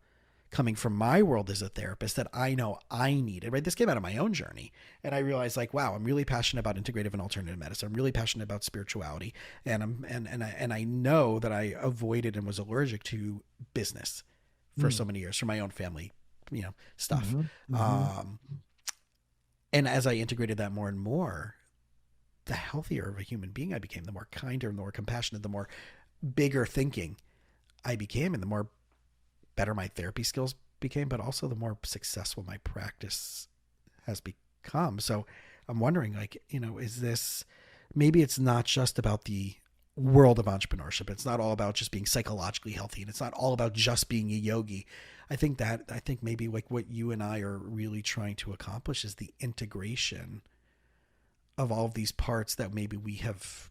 coming from my world as a therapist that I know I needed, right? This came out of my own journey. And I realized like, wow, I'm really passionate about integrative and alternative medicine. I'm really passionate about spirituality. And I know that I avoided and was allergic to business for so many years, for my own family, stuff. And as I integrated that more and more, the healthier of a human being I became, the more kinder, the more compassionate, the more bigger thinking I became, and the more better my therapy skills became, but also the more successful my practice has become. So I'm wondering, like, is this, maybe it's not just about the world of entrepreneurship. It's not all about just being psychologically healthy, and it's not all about just being a yogi. I think maybe like what you and I are really trying to accomplish is the integration of all of these parts that maybe we have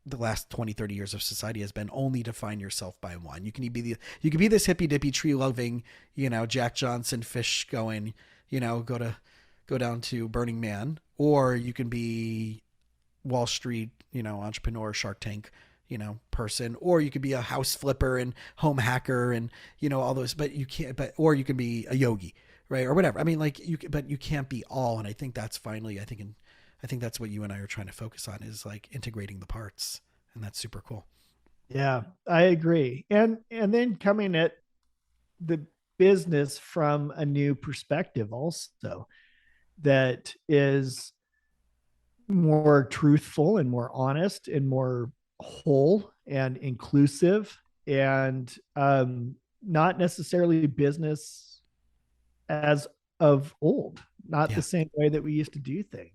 the last 20, 30 years of society has been only define yourself by one. You can be this hippy dippy tree loving, Jack Johnson fish going, go down to Burning Man, or you can be Wall Street, entrepreneur, Shark Tank, person, or you could be a house flipper and home hacker and, all those, but you can't, or you can be a yogi, right? Or whatever. I mean, like but you can't be all. And I think that's finally, I think that's what you and I are trying to focus on, is like integrating the parts. And that's super cool. Yeah, I agree. And then coming at the business from a new perspective also, that is more truthful and more honest and more whole and inclusive, and not necessarily business as of old, not the same way that we used to do things.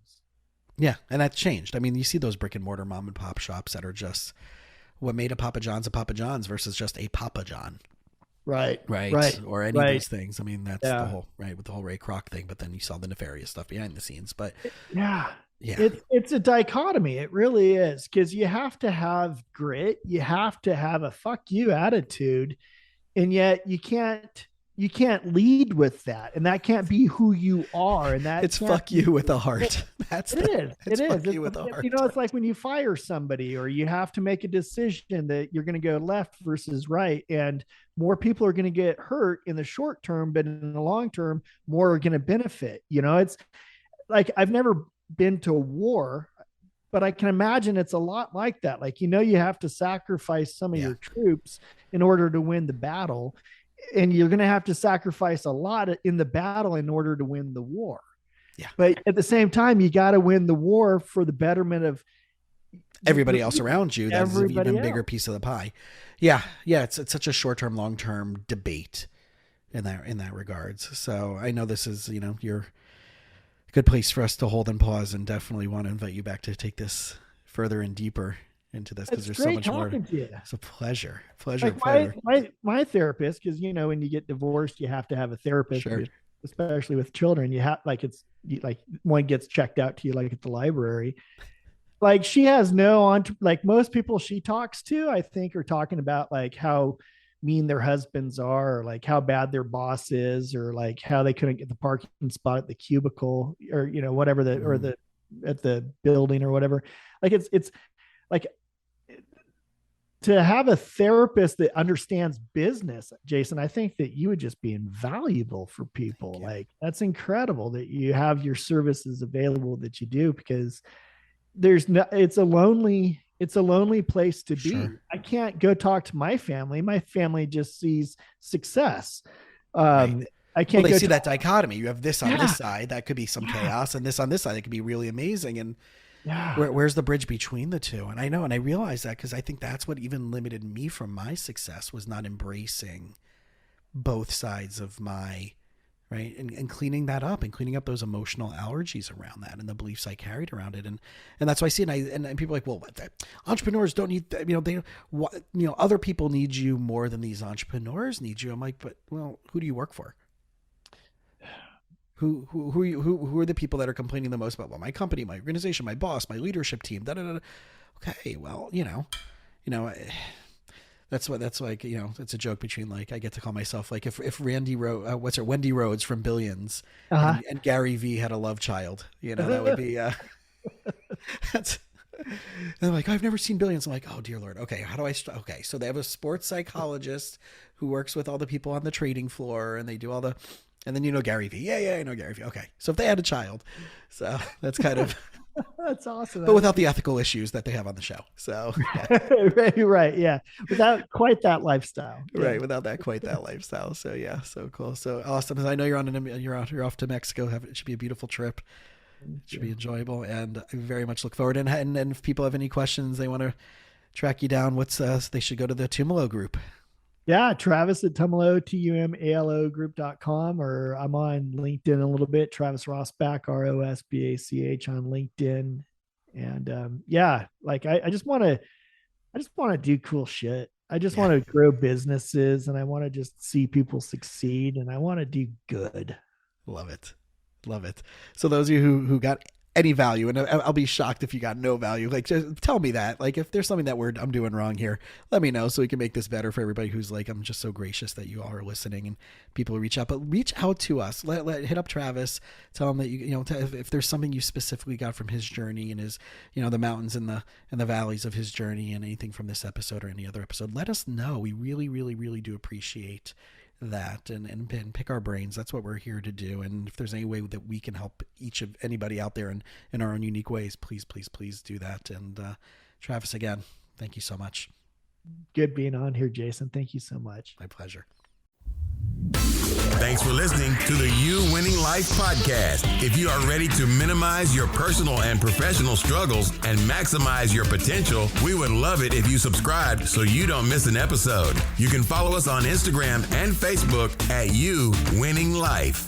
Yeah. And that's changed. I mean, you see those brick and mortar mom and pop shops that are just what made a Papa John's versus just a Papa John. Right. Or any of those things. I mean, that's the whole, right, with the whole Ray Kroc thing, but then you saw the nefarious stuff behind the scenes. But it's a dichotomy. It really is, because you have to have grit. You have to have a fuck you attitude. And yet you can't lead with that, and that can't be who you are. And that it's fuck you with a heart. It is. You with a heart. It's like when you fire somebody, or you have to make a decision that you're going to go left versus right, and more people are going to get hurt in the short term, but in the long term, more are going to benefit. It's like, I've never been to a war, but I can imagine it's a lot like that. Like, you have to sacrifice some of your troops in order to win the battle. And you're going to have to sacrifice a lot in the battle in order to win the war. Yeah. But at the same time, you got to win the war for the betterment of everybody else around you. That's an even bigger piece of the pie. Yeah. Yeah. It's such a short-term, long-term debate in that regards. So I know this is, you're a good place for us to hold and pause, and definitely want to invite you back to take this further and deeper into this, because there's so much more. It's a pleasure. Like my therapist, because when you get divorced, you have to have a therapist, especially with children. You have like one gets checked out to you like at the library. Like, she has like most people she talks to, I think, are talking about like how mean their husbands are, or like how bad their boss is, or like how they couldn't get the parking spot at the cubicle, or whatever or at the building or whatever. Like it's like, to have a therapist that understands business, Jason, I think that you would just be invaluable for people. Like, that's incredible that you have your services available that you do, because it's a lonely place to be. Sure. I can't go talk to my family. My family just sees success. Right. I can't. Well, they see that dichotomy. You have this on this side that could be some chaos, and this on this side that could be really amazing. And where's the bridge between the two? And I know, and I realize that, because I think that's what even limited me from my success, was not embracing both sides of my, right, and cleaning that up, and cleaning up those emotional allergies around that, and the beliefs I carried around it. And that's why I see it. And people are like, well, entrepreneurs don't need, other people need you more than these entrepreneurs need you. I'm like, but well, who do you work for? Who are the people that are complaining the most about, well, my company, my organization, my boss, my leadership team, Okay, well, that's like, it's a joke between, like, I get to call myself, like, if Wendy Rhodes from Billions and Gary Vee had a love child, that would be, that's, and I'm like, I've never seen Billions. I'm like, oh dear Lord. Okay. How do I okay. So they have a sports psychologist who works with all the people on the trading floor, and they do all the, and then Gary Vee. Yeah, I know Gary Vee. Okay. So if they had a child, so that's kind of that's awesome. But without the ethical issues that they have on the show. So right, yeah. Without quite that lifestyle. Right, without quite that lifestyle. So yeah, so cool. So awesome. I know you're off to Mexico. It should be a beautiful trip. It should be enjoyable, and I very much look forward. And if people have any questions, they want to track you down, they should go to the Tumalo group. Yeah, Travis at Tumalo, TUMALO group.com, or I'm on LinkedIn a little bit, Travis Rosbach, ROSBACH on LinkedIn. And like I just want to do cool shit. I just want to grow businesses, and I want to just see people succeed, and I want to do good. Love it. So those of you who got any value. And I'll be shocked if you got no value. Like, just tell me that. Like, if there's something that I'm doing wrong here, let me know so we can make this better for everybody who's like, I'm just so gracious that you all are listening and people reach out. But reach out to us. Hit up Travis. Tell him that if there's something you specifically got from his journey and his, the mountains and the valleys of his journey, and anything from this episode or any other episode, let us know. We really, really, really do appreciate that and pick our brains. That's what we're here to do. And if there's any way that we can help anybody out there in our own unique ways, please do that. And Travis, again, thank you so much. Good being on here, Jason. Thank you so much. My pleasure. Thanks for listening to the You Winning Life podcast. If you are ready to minimize your personal and professional struggles and maximize your potential, we would love it if you subscribe so you don't miss an episode. You can follow us on Instagram and Facebook at You Winning Life.